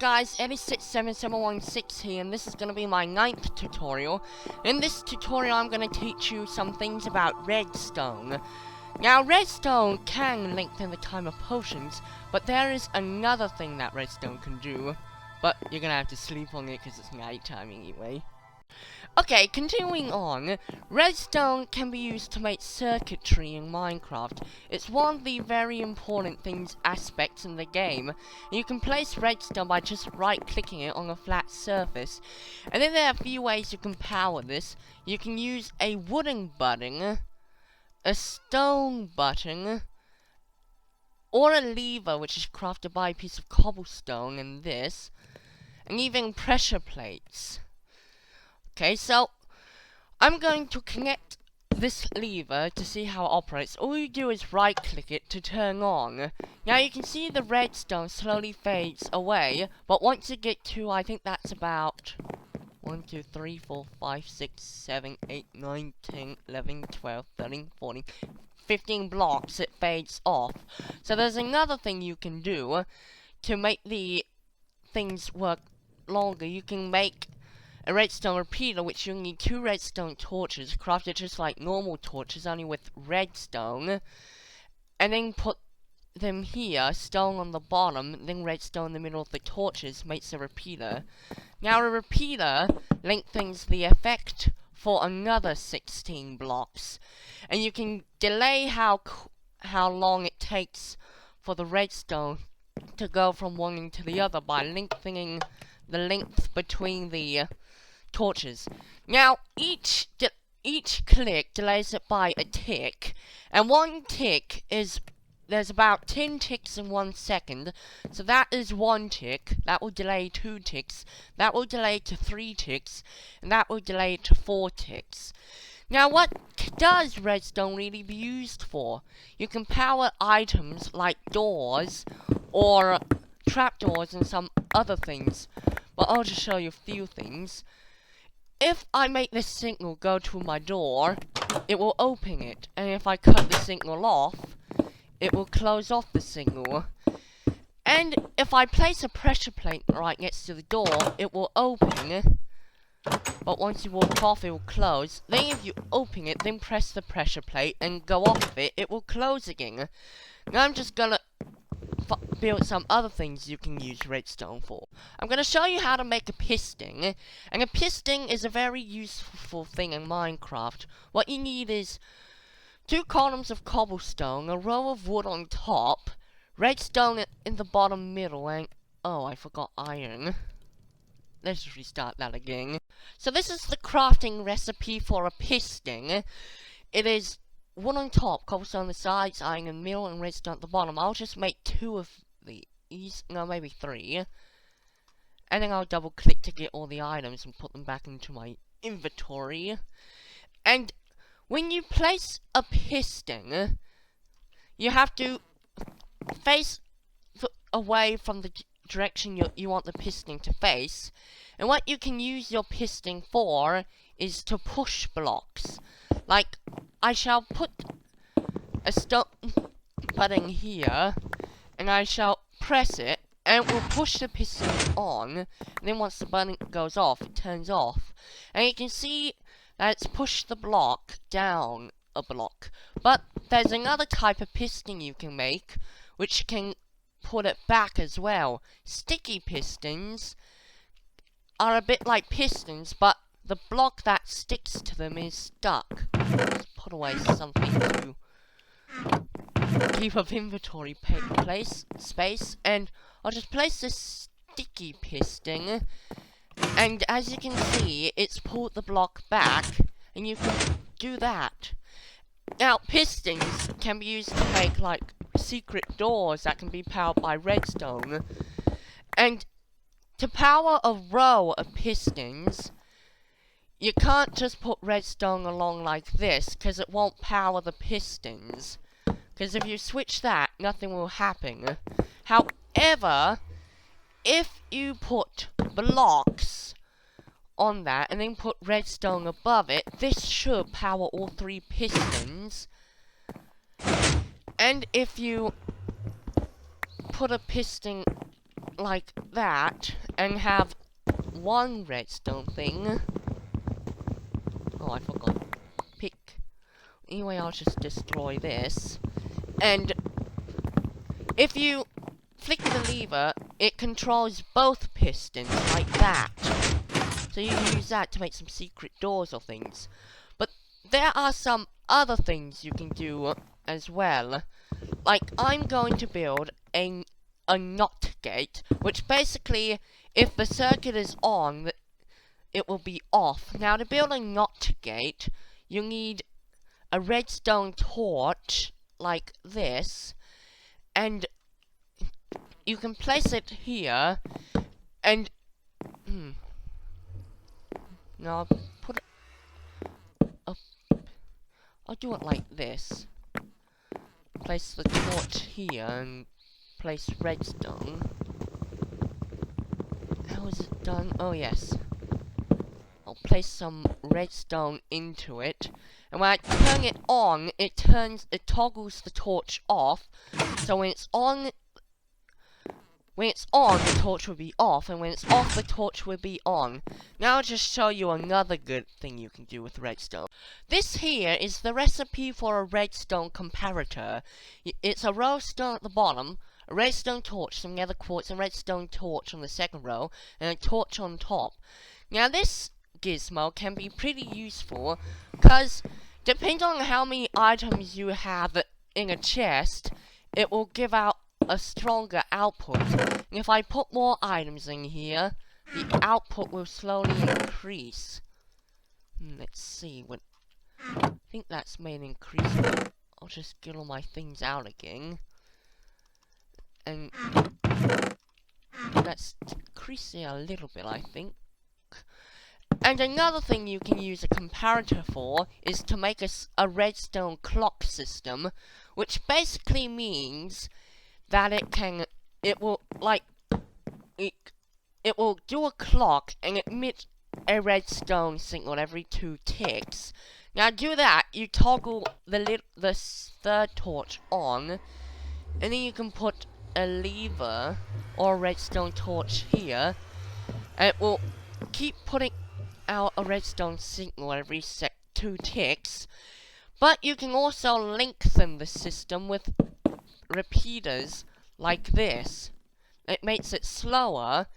guys, Eddie67716 here, and this is going to be my 9th tutorial. In this tutorial I'm going to teach you some things about redstone. Now redstone can lengthen the time of potions, but there is another thing that redstone can do. But you're going to have to sleep on it because it's night time anyway. Okay, continuing on, redstone can be used to make circuitry in Minecraft. It's one of the very important aspects in the game. You can place redstone by just right-clicking it on a flat surface. And then there are a few ways you can power this. You can use a wooden button, a stone button, or a lever which is crafted by a piece of cobblestone and this, and even pressure plates. Okay, so I'm going to connect this lever to see how it operates. All you do is right click it to turn on. Now you can see the redstone slowly fades away, but once you get to, I think that's about 1, 2, 3, 4, 5, 6, 7, 8, 9, 10, 11, 12, 13, 14, 15 blocks, it fades off. So there's another thing you can do to make the things work longer. You can make a redstone repeater, which you'll need 2 redstone torches, crafted just like normal torches, only with redstone, and then put them here, stone on the bottom, then redstone in the middle of the torches, makes a repeater. Now a repeater lengthens the effect for another 16 blocks, and you can delay how long it takes for the redstone to go from one end to the other by lengthening the length between the torches. Now each click delays it by a tick, and one tick is, there's about 10 ticks in 1 second, so that is 1 tick. That will delay 2 ticks, that will delay to 3 ticks, and that will delay to 4 ticks. Now what does redstone really be used for? You can power items like doors or trapdoors and some other things, but I'll just show you a few things. If I make this signal go to my door, it will open it, and if I cut the signal off, it will close off the signal. And if I place a pressure plate right next to the door, it will open, but once you walk off, it will close. Then if you open it, then press the pressure plate and go off of it, it will close again. Now I'm just gonna build some other things you can use redstone for. I'm going to show you how to make a piston, and a piston is a very useful thing in Minecraft. What you need is 2 columns of cobblestone, a row of wood on top, redstone in the bottom middle, and oh, I forgot iron. Let's just restart that again. So this is the crafting recipe for a piston. It is wood on top, cobblestone on the sides, iron in the middle, and redstone at the bottom. I'll just make 2 of these, no, maybe 3. And then I'll double click to get all the items and put them back into my inventory. And when you place a piston, you have to face away from the direction you want the piston to face. And what you can use your piston for is to push blocks. Like, I shall put a stone button here, and I shall press it, and it will push the piston on, and then once the button goes off, it turns off. And you can see that it's pushed the block down a block. But there's another type of piston you can make, which can put it back as well. Sticky pistons are a bit like pistons, but the block that sticks to them is stuck. Let's put away something to keep up inventory space, and I'll just place this sticky piston, and as you can see, it's pulled the block back, and you can do that. Now, pistons can be used to make, like, secret doors that can be powered by redstone, and to power a row of pistons, you can't just put redstone along like this, because it won't power the pistons. Because if you switch that, nothing will happen. However, if you put blocks on that, and then put redstone above it, this should power all 3 pistons. And if you put a piston like that and have one redstone thing. Oh, I forgot. Pick. Anyway, I'll just destroy this. And if you flick the lever, it controls both pistons like that. So you can use that to make some secret doors or things. But there are some other things you can do as well. Like, I'm going to build a NOT gate, which basically, if the circuit is on, it will be off. Now, to build a NOT gate, you need a redstone torch, like this, and you can place it here, and now put it up. I'll do it like this. Place the torch here and place redstone. How is it done? Oh yes. I'll place some redstone into it, and when I turn it on, it toggles the torch off. So when it's on, the torch will be off, and when it's off, the torch will be on. Now I'll just show you another good thing you can do with redstone. This here is the recipe for a redstone comparator. It's a redstone at the bottom, a redstone torch, some nether quartz, and redstone torch on the second row, and a torch on top. Now this gizmo can be pretty useful, because depending on how many items you have in a chest, it will give out a stronger output. And if I put more items in here, the output will slowly increase. Let's see, I think that's made an increase. I'll just get all my things out again. And that's decreasing a little bit, I think. And another thing you can use a comparator for is to make a redstone clock system, which basically means that it will do a clock and emit a redstone signal every 2 ticks. Now to do that, you toggle the third torch on, and then you can put a lever or a redstone torch here, and it will keep putting out a redstone signal every 2 ticks. But you can also lengthen the system with repeaters like this. It makes it slower,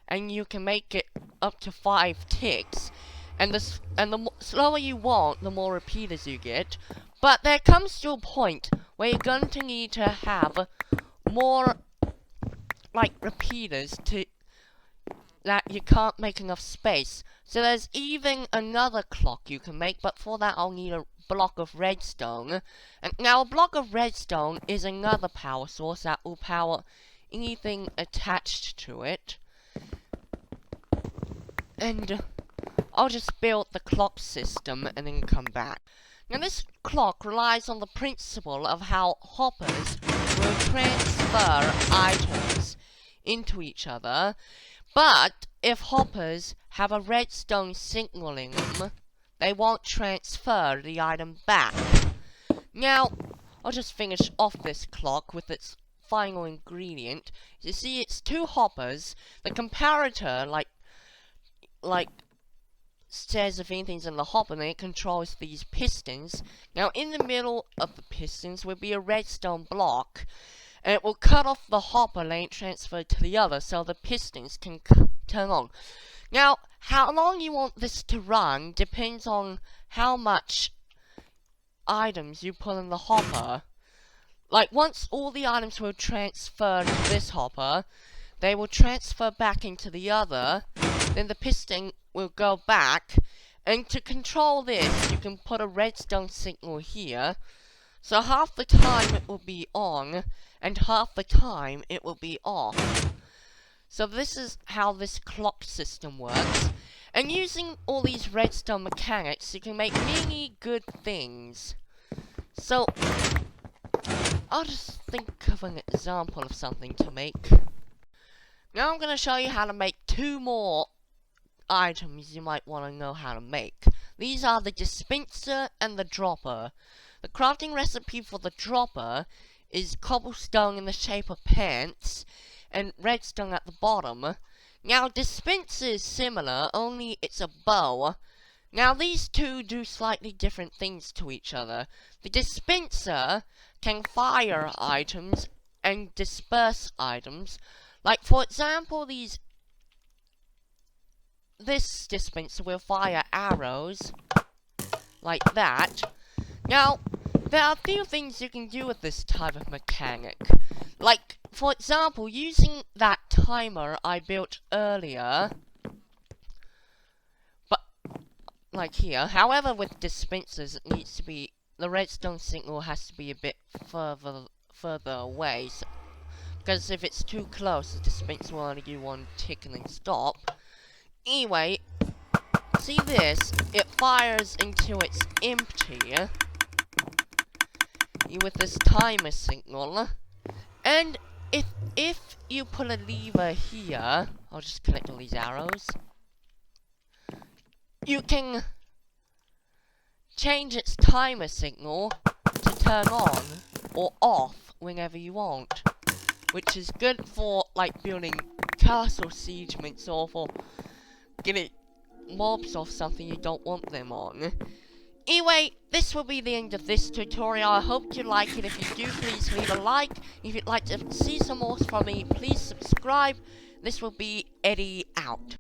and you can make it up to 5 ticks. And the slower you want, the more repeaters you get. But there comes to a point where you're going to need to have more repeaters that you can't make enough space. So there's even another clock you can make, but for that I'll need a block of redstone. And now a block of redstone is another power source that will power anything attached to it. And I'll just build the clock system and then come back. Now this clock relies on the principle of how hoppers will transfer items into each other, but if hoppers have a redstone signal in them, they won't transfer the item back. Now, I'll just finish off this clock with its final ingredient. You see, it's 2 hoppers. The comparator, says if anything's in the hopper, then it controls these pistons. Now, in the middle of the pistons will be a redstone block, and it will cut off the hopper and transfer it to the other, so the pistons can turn on. Now, how long you want this to run depends on how much items you put in the hopper. Once all the items will transfer to this hopper, they will transfer back into the other, then the piston will go back, and to control this, you can put a redstone signal here, so half the time it will be on, and half the time it will be off. So this is how this clock system works, and using all these redstone mechanics, you can make many good things. So, I'll just think of an example of something to make. Now I'm going to show you how to make 2 more items you might want to know how to make. These are the dispenser and the dropper. The crafting recipe for the dropper is cobblestone in the shape of pants, and redstone at the bottom. Now, dispenser is similar, only it's a bow. Now, these two do slightly different things to each other. The dispenser can fire items and disperse items. Like, for example, this dispenser will fire arrows, like that. Now, there are a few things you can do with this type of mechanic. Like, for example, using that timer I built earlier, but, like here. However, with dispensers, it needs to be, the redstone signal has to be a bit further away, so, because if it's too close, the dispenser will only do one tick and then stop. Anyway, see this? It fires until it's empty with this timer signal. And if you put a lever here, I'll just collect all these arrows. You can change its timer signal to turn on or off whenever you want, which is good for like building castle siegements or for getting mobs off something you don't want them on. Anyway, this will be the end of this tutorial. I hope you like it. If you do, please leave a like. If you'd like to see some more from me, please subscribe. This will be Eddie out.